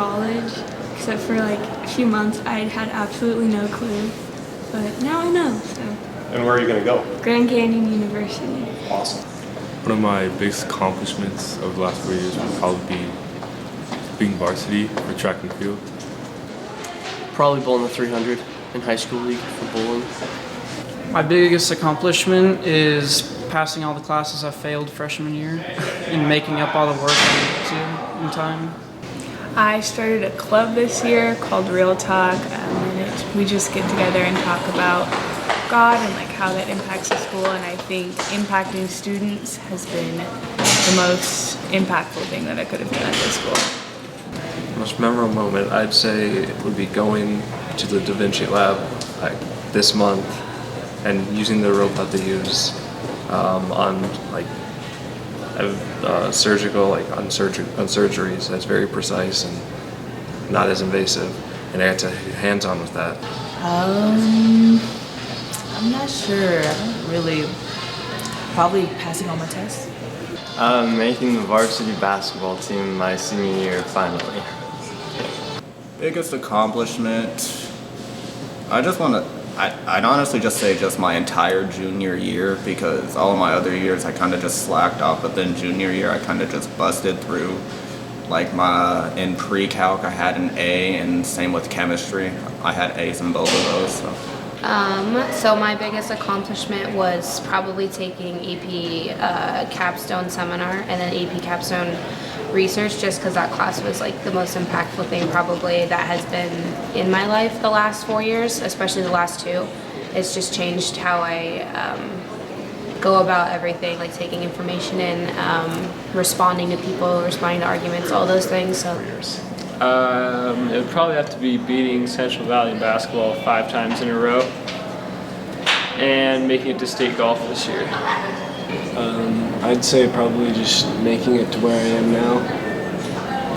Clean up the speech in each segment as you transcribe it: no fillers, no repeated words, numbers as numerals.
college, except for like a few months I had absolutely no clue, but now I know, so. And where are you going to go? Grand Canyon University. Awesome. One of my biggest accomplishments of the last 4 years would probably be being varsity for track and field. Probably bowling the 300 in high school league for bowling. My biggest accomplishment is passing all the classes I failed freshman year and making up all the work I needed to in time. I started a club this year called Real Talk, we just get together and talk about God and like how that impacts the school, and I think impacting students has been the most impactful thing that I could have done at this school. The most memorable moment I'd say would be going to the Da Vinci Lab like this month and using the robot they use on like surgical, like on surgeries. That's very precise and not as invasive, and I got to hands-on with that. I'm not sure. I don't really. Probably passing all my tests. Making the varsity basketball team my senior year finally. Biggest accomplishment, I'd honestly just say just my entire junior year, because all of my other years I kind of just slacked off, but then junior year I kind of just busted through. Like in pre-calc I had an A, and same with chemistry. I had A's in both of those. So my biggest accomplishment was probably taking AP capstone seminar and then AP capstone research, just because that class was like the most impactful thing probably that has been in my life the last 4 years, especially the last 2. It's just changed how I go about everything, like taking information in, responding to people, responding to arguments, all those things. So. It would probably have to be beating Central Valley basketball 5 times in a row and making it to state golf this year. I'd say probably just making it to where I am now.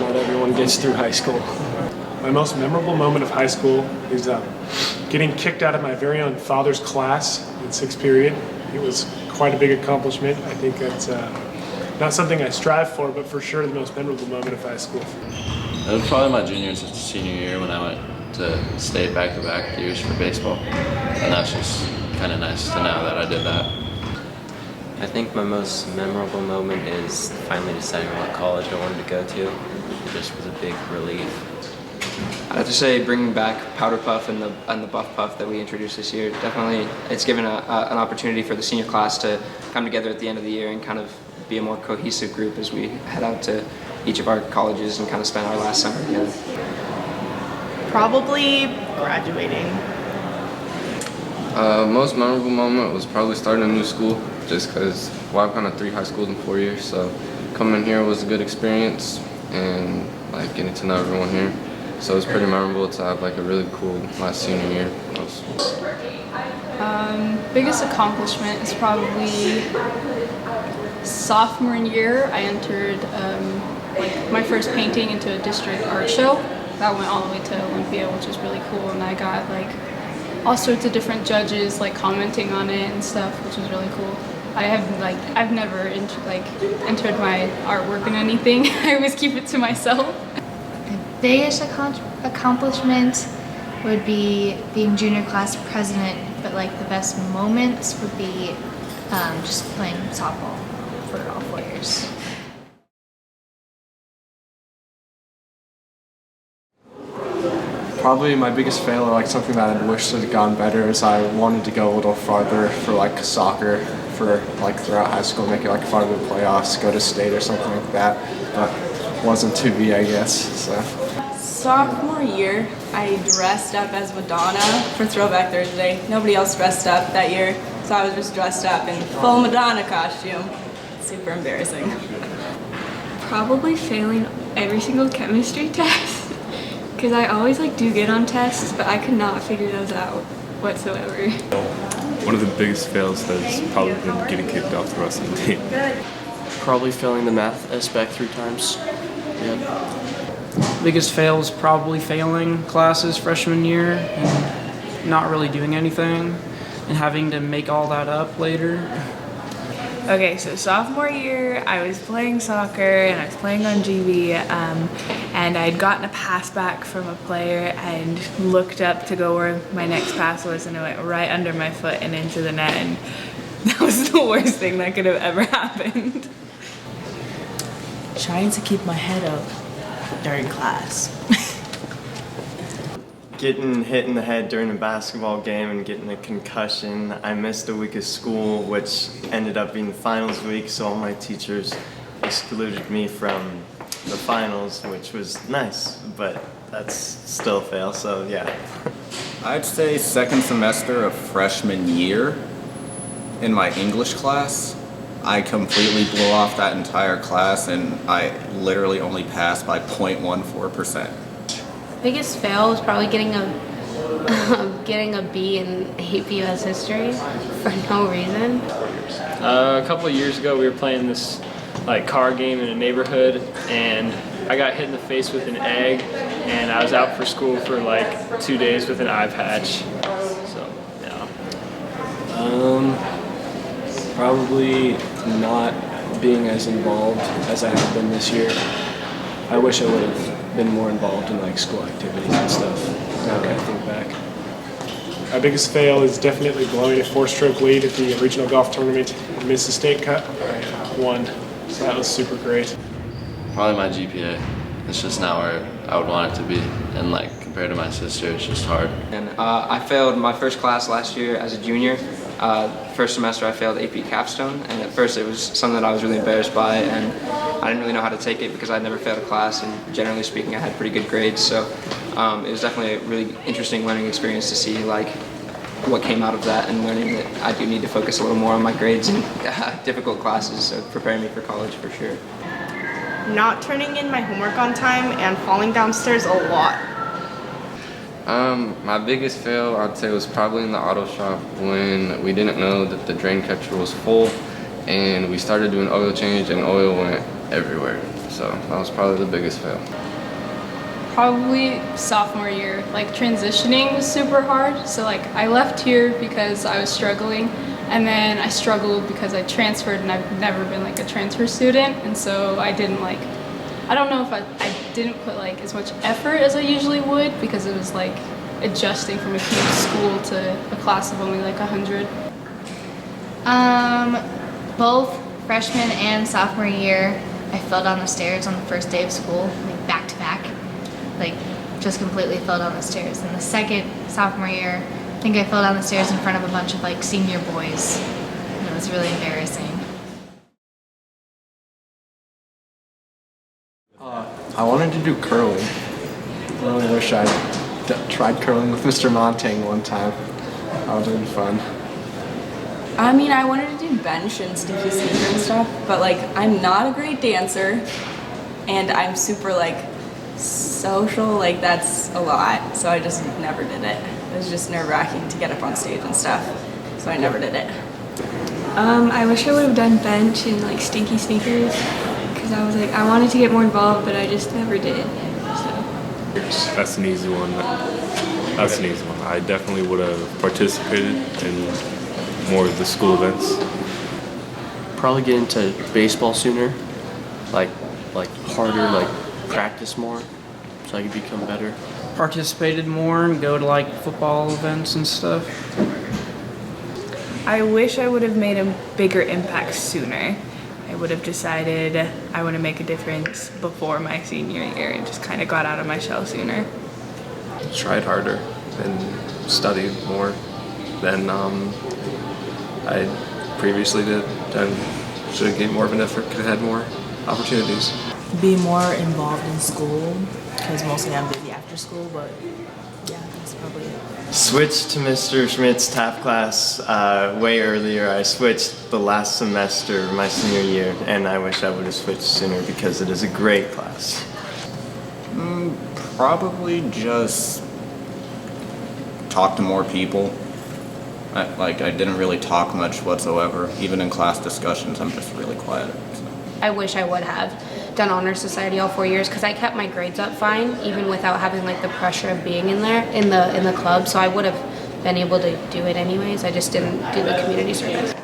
Not everyone gets through high school. My most memorable moment of high school is getting kicked out of my very own father's class in 6th period. It was quite a big accomplishment. I think that's not something I strive for, but for sure the most memorable moment of high school. It was probably my junior and senior year when I went to state back-to-back years for baseball, and that's just kind of nice to know that I did that. I think my most memorable moment is finally deciding what college I wanted to go to. It just was a big relief. I have to say, bringing back Powder Puff and the Buff Puff that we introduced this year, definitely it's given an opportunity for the senior class to come together at the end of the year and kind of be a more cohesive group as we head out to each of our colleges and kind of spend our last summer together. Probably graduating. Most memorable moment was probably starting a new school, just because I've gone to 3 high schools in 4 years, so coming here was a good experience and like getting to know everyone here. So it was pretty memorable to have like a really cool last senior year. Biggest accomplishment is probably sophomore year. I entered like my first painting into a district art show. That went all the way to Olympia, which was really cool, and I got like all sorts of different judges like commenting on it and stuff, which was really cool. I've never entered my artwork in anything. I always keep it to myself. Biggest accomplishment would be being junior class president, but like the best moments would be just playing softball for all 4 years. Probably my biggest fail, or like something that I wish had gone better, is I wanted to go a little farther for like soccer for like throughout high school, make it like farther to playoffs, go to state or something like that, but wasn't to be, I guess. So. Sophomore year, I dressed up as Madonna for Throwback Thursday. Nobody else dressed up that year, so I was just dressed up in full Madonna costume. Super embarrassing. Probably failing every single chemistry test, because I always do good on tests, but I could not figure those out whatsoever. One of the biggest fails has probably been getting kicked off the rest of the team. Probably failing the math SBAC 3 times. Yeah. Biggest fail is probably failing classes freshman year and not really doing anything and having to make all that up later. Okay, so sophomore year, I was playing soccer and I was playing on GB, and I had gotten a pass back from a player and looked up to go where my next pass was, and it went right under my foot and into the net, and that was the worst thing that could have ever happened. Trying to keep my head up during class. Getting hit in the head during a basketball game and getting a concussion. I missed a week of school, which ended up being finals week, so all my teachers excluded me from the finals, which was nice, but that's still a fail, so yeah. I'd say second semester of freshman year in my English class, I completely blew off that entire class and I literally only passed by 0.14%. Biggest fail was probably getting a B in AP US history for no reason. A couple of years ago, we were playing this like car game in a neighborhood, and I got hit in the face with an egg, and I was out for school for like 2 days with an eye patch. So yeah. Probably not being as involved as I have been this year. I wish I would have been more involved in like school activities and stuff. Now that I think back. My biggest fail is definitely blowing a 4-stroke lead at the regional golf tournament and miss the state cut. I won, so that was super great. Probably my GPA. It's just not where I would want it to be, and like compared to my sister, it's just hard. And I failed my first class last year as a junior. First semester I failed AP Capstone, and at first it was something that I was really embarrassed by, and I didn't really know how to take it because I'd never failed a class, and generally speaking I had pretty good grades, so it was definitely a really interesting learning experience to see like what came out of that, and learning that I do need to focus a little more on my grades in difficult classes, so preparing me for college for sure. Not turning in my homework on time and falling downstairs a lot. My biggest fail, I'd say, was probably in the auto shop when we didn't know that the drain catcher was full, and we started doing oil change and oil went everywhere. So that was probably the biggest fail. Probably sophomore year. Like transitioning was super hard. So like I left here because I was struggling, and then I struggled because I transferred, and I've never been like a transfer student, and so I didn't like, I don't know if I didn't put like as much effort as I usually would, because it was like adjusting from a huge school to a class of only like 100. Both freshman and sophomore year, I fell down the stairs on the first day of school, like back to back. Like just completely fell down the stairs. And the second sophomore year, I think I fell down the stairs in front of a bunch of like senior boys. And it was really embarrassing. I wanted to do curling. I really wish I tried curling with Mr. Montang one time. That would have been fun. I mean, I wanted to do bench and stinky sneaker and stuff, but like I'm not a great dancer, and I'm super like social, like that's a lot, so I just never did it. It was just nerve-wracking to get up on stage and stuff, so I never did it. I wish I would have done bench and like stinky sneakers, because I was like, I wanted to get more involved, but I just never did. So. That's an easy one. That's an easy one. I definitely would have participated in more of the school events. Probably get into baseball sooner, like harder, like practice more, so I could become better. Participated more and go to like football events and stuff. I wish I would have made a bigger impact sooner. I would have decided I want to make a difference before my senior year and just kind of got out of my shell sooner. Tried harder and studied more than I previously did. And should have gave more of an effort, could have had more opportunities. Be more involved in school, because mostly I'm busy after school, but yeah, that's probably it. Switched to Mr. Schmidt's TAP class way earlier. I switched the last semester, my senior year, and I wish I would have switched sooner because it is a great class. Probably just talk to more people. I didn't really talk much whatsoever. Even in class discussions, I'm just really quiet. So. I wish I would have done Honor Society all 4 years, because I kept my grades up fine, even without having like the pressure of being in there in the club. So I would have been able to do it anyways. I just didn't do the community service.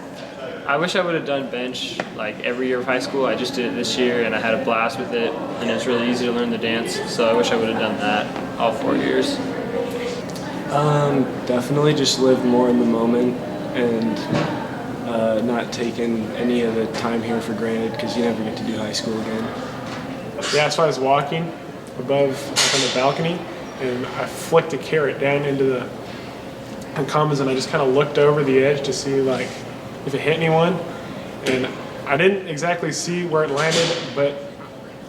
I wish I would have done bench like every year of high school. I just did it this year and I had a blast with it, and it was really easy to learn the dance, so I wish I would have done that all 4 years. Definitely just live more in the moment and not taking any of the time here for granted, because you never get to do high school again. Yeah, so I was walking above on the balcony and I flicked a carrot down into the commons, and I just kind of looked over the edge to see like if it hit anyone, and I didn't exactly see where it landed, but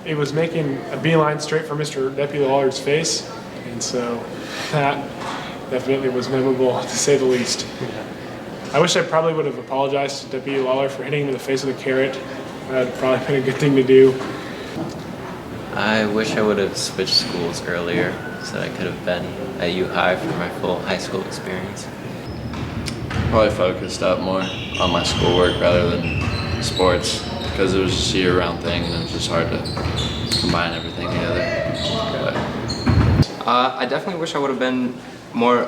it was making a beeline straight for Mr. Deputy Lawler's face, and so that definitely was memorable, to say the least. I wish I probably would have apologized to Deputy Lawler for hitting him in the face with a carrot. That would probably been a good thing to do. I wish I would have switched schools earlier so that I could have been at U High for my full high school experience. Probably focused up more on my schoolwork rather than sports, because it was just a year-round thing and it was just hard to combine everything together. I definitely wish I would have been more,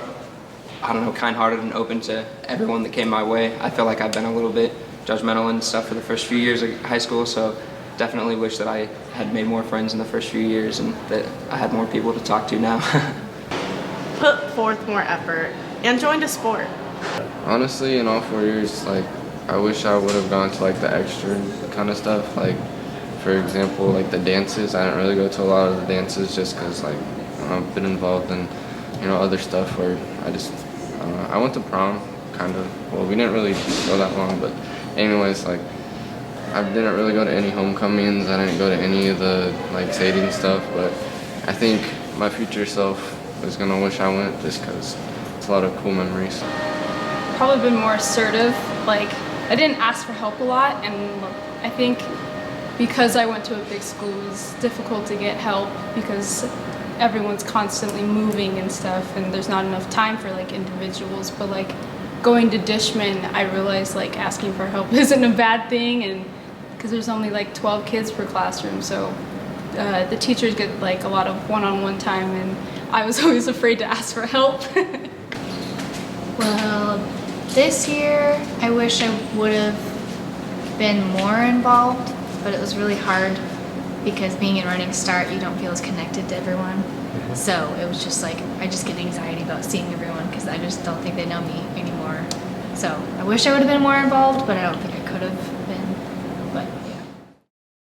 I don't know, kind-hearted and open to everyone that came my way. I feel like I've been a little bit judgmental and stuff for the first few years of high school, so definitely wish that I had made more friends in the first few years and that I had more people to talk to now. Put forth more effort and joined a sport. Honestly, in all 4 years, like, I wish I would have gone to like the extra kind of stuff. Like, for example, like the dances. I didn't really go to a lot of the dances just because like I've been involved in, you know, other stuff where I went to prom, kind of. Well, we didn't really go that long, but anyways, like, I didn't really go to any homecomings. I didn't go to any of the like stadium stuff, but I think my future self is gonna wish I went, just because it's a lot of cool memories. Probably been more assertive. Like, I didn't ask for help a lot, and I think because I went to a big school, it was difficult to get help because everyone's constantly moving and stuff, and there's not enough time for like individuals. But like going to Dishman, I realized like asking for help isn't a bad thing, and because there's only like 12 kids per classroom, so the teachers get like a lot of one-on-one time, and I was always afraid to ask for help. Well, this year I wish I would have been more involved, but it was really hard because being in Running Start, you don't feel as connected to everyone. So it was just like, I just get anxiety about seeing everyone because I just don't think they know me anymore. So I wish I would have been more involved, but I don't think I could have.